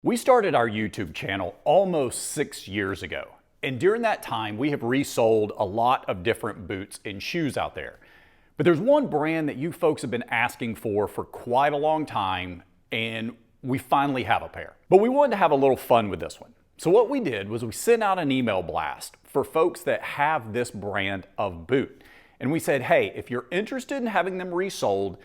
We started our YouTube channel almost 6 years ago, and during that time we have resold a lot of different boots and shoes out there. But there's one brand that you folks have been asking for quite a long time, and we finally have a pair. But we wanted to have a little fun with this one. So what we did was we sent out an email blast for folks that have this brand of boot. And we said, hey, if you're interested in having them resold,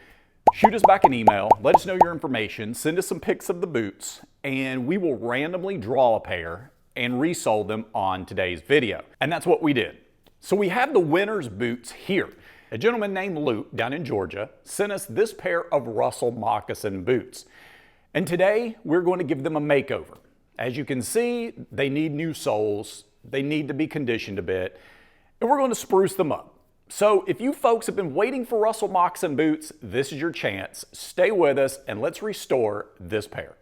shoot us back an email, let us know your information, send us some pics of the boots, and we will randomly draw a pair and resole them on today's video. And that's what we did. So we have the winner's boots here. A gentleman named Luke down in Georgia sent us this pair of Russell Moccasin boots. And today we're going to give them a makeover. As you can see, they need new soles, they need to be conditioned a bit, and we're going to spruce them up. So if you folks have been waiting for Russell Moccasin boots, this is your chance. Stay with us and let's restore this pair.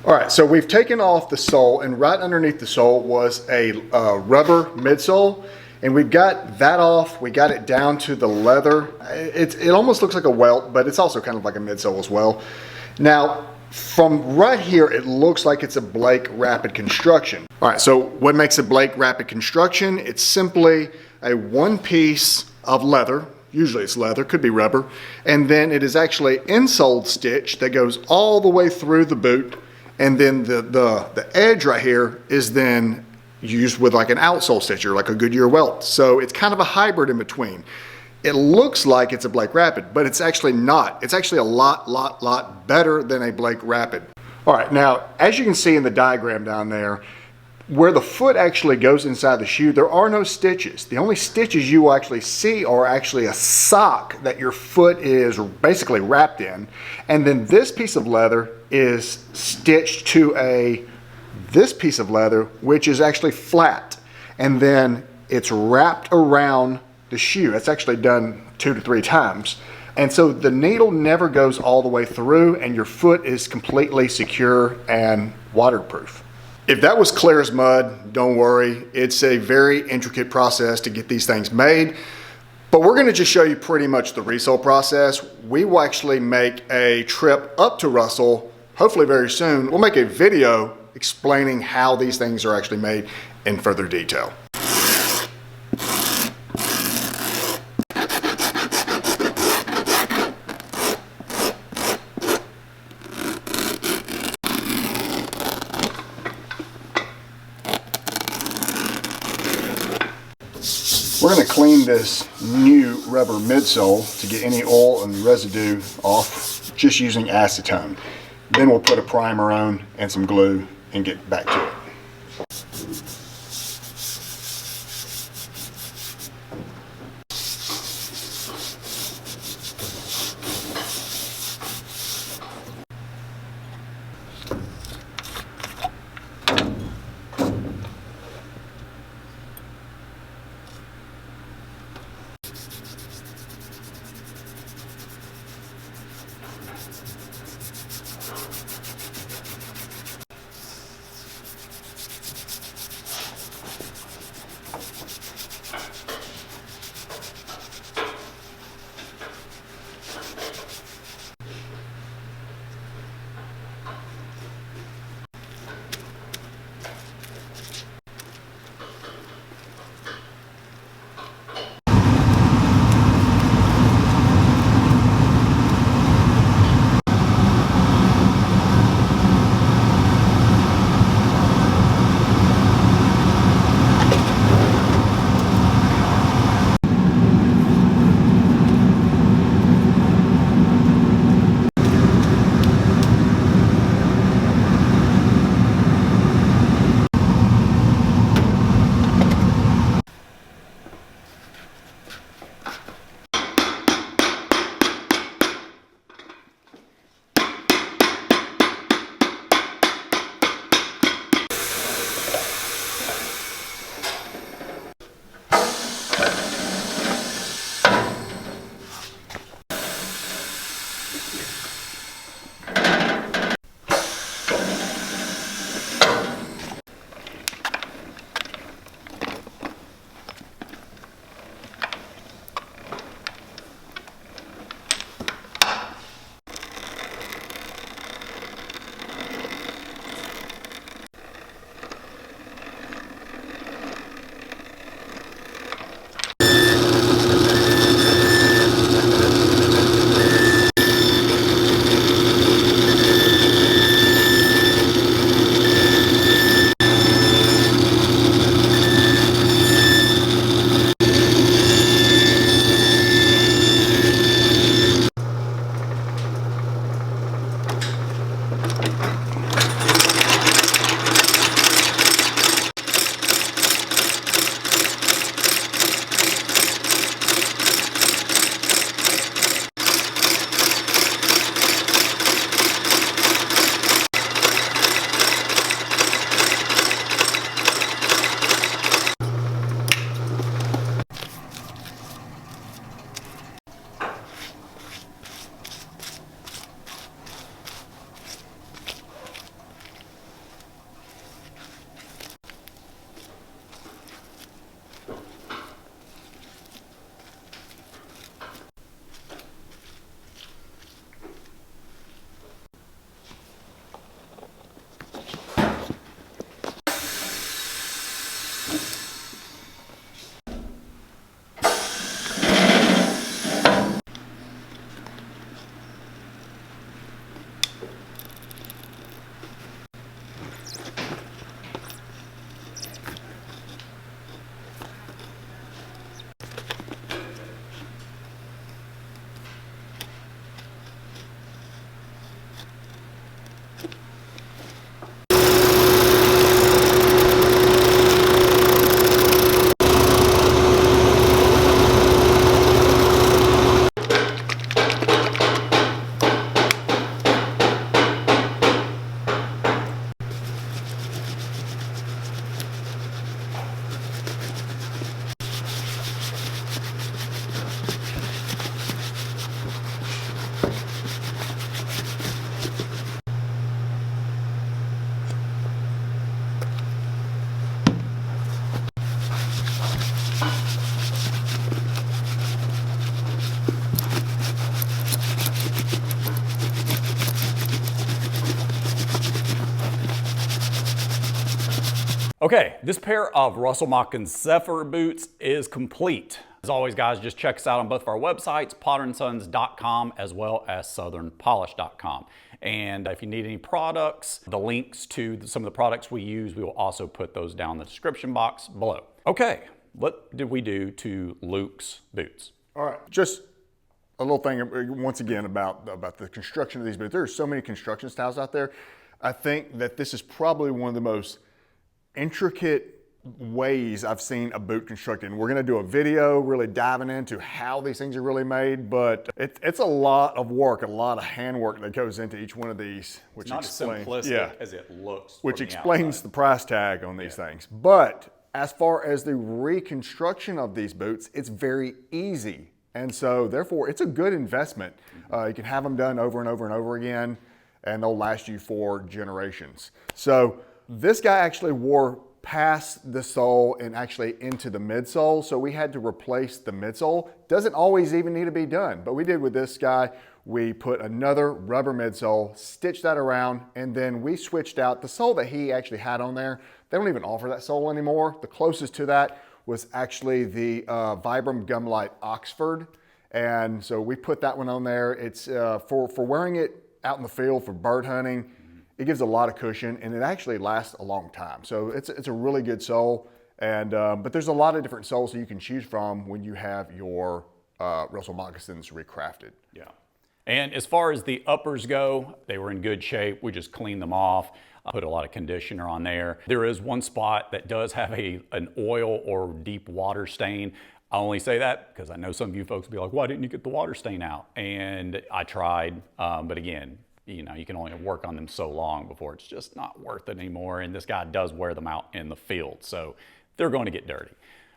All right, so we've taken off the sole, and right underneath the sole was a rubber midsole, and we've got that off. We got it down to the leather. It almost looks like a welt, but it's also kind of like a midsole as well. Now, from right here, it looks like it's a Blake Rapid Construction. All right, so what makes a Blake Rapid Construction? It's simply a one piece of leather. Usually it's leather, could be rubber, and then it is actually insole stitch that goes all the way through the boot. And then the edge right here is then used with like an outsole stitcher, like a Goodyear welt. So it's kind of a hybrid in between. It looks like it's a Blake Rapid, but it's actually not. It's actually a lot better than a Blake Rapid. All right, now, as you can see in the diagram down there, where the foot actually goes inside the shoe, there are no stitches. The only stitches you will actually see are actually a sock that your foot is basically wrapped in. And then this piece of leather is stitched to this piece of leather, which is actually flat. And then it's wrapped around the shoe. It's actually done 2 to 3 times. And so the needle never goes all the way through, and your foot is completely secure and waterproof. If that was clear as mud, don't worry. It's a very intricate process to get these things made. But we're gonna just show you pretty much the resole process. We will actually make a trip up to Russell, hopefully very soon. We'll make a video explaining how these things are actually made in further detail. We're going to clean this new rubber midsole to get any oil and residue off just using acetone. Then we'll put a primer on and some glue and get back to it. Okay, this pair of Russell Moccasin Zephyr boots is complete. As always, guys, just check us out on both of our websites, potterandsons.com as well as southernpolished.com. And if you need any products, the links to some of the products we use, we will also put those down in the description box below. Okay, what did we do to Luke's boots? All right, just a little thing once again about the construction of these boots. There are so many construction styles out there. I think that this is probably one of the most intricate ways I've seen a boot constructed. And we're gonna do a video really diving into how these things are really made, but it's a lot of work, a lot of handwork that goes into each one of these, which It's not explains, as simplistic as it looks. which explains the price tag on these things. But as far as the reconstruction of these boots, it's very easy. And so therefore it's a good investment. You can have them done over and over and over again, and they'll last you for generations. So this guy actually wore past the sole and actually into the midsole, so we had to replace the midsole. Doesn't always even need to be done, but we did with this guy. We put another rubber midsole, stitched that around, and then we switched out the sole that he actually had on there. They don't even offer that sole anymore. The closest to that was actually the Vibram Gumlite Oxford, and so we put that one on there. It's for wearing it out in the field for bird hunting. It gives a lot of cushion, and it actually lasts a long time. So it's a really good sole, and but there's a lot of different soles that you can choose from when you have your Russell Moccasins recrafted. Yeah. And as far as the uppers go, they were in good shape. We just cleaned them off. I put a lot of conditioner on there. There is one spot that does have an oil or deep water stain. I only say that because I know some of you folks will be like, why didn't you get the water stain out? And I tried, but again, you know, you can only work on them so long before it's just not worth it anymore. And this guy does wear them out in the field, so they're going to get dirty.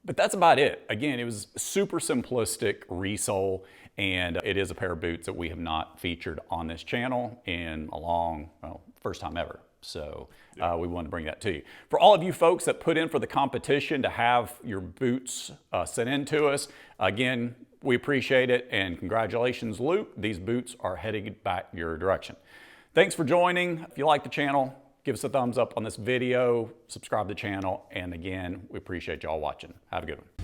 But that's about it. Again, it was super simplistic resole, and it is a pair of boots that we have not featured on this channel in a long, well, first time ever. So we wanted to bring that to you. For all of you folks that put in for the competition to have your boots sent in to us, again, we appreciate it, and congratulations, Luke. These boots are heading back your direction. Thanks for joining. If you like the channel, give us a thumbs up on this video, subscribe to the channel, and again, we appreciate y'all watching. Have a good one.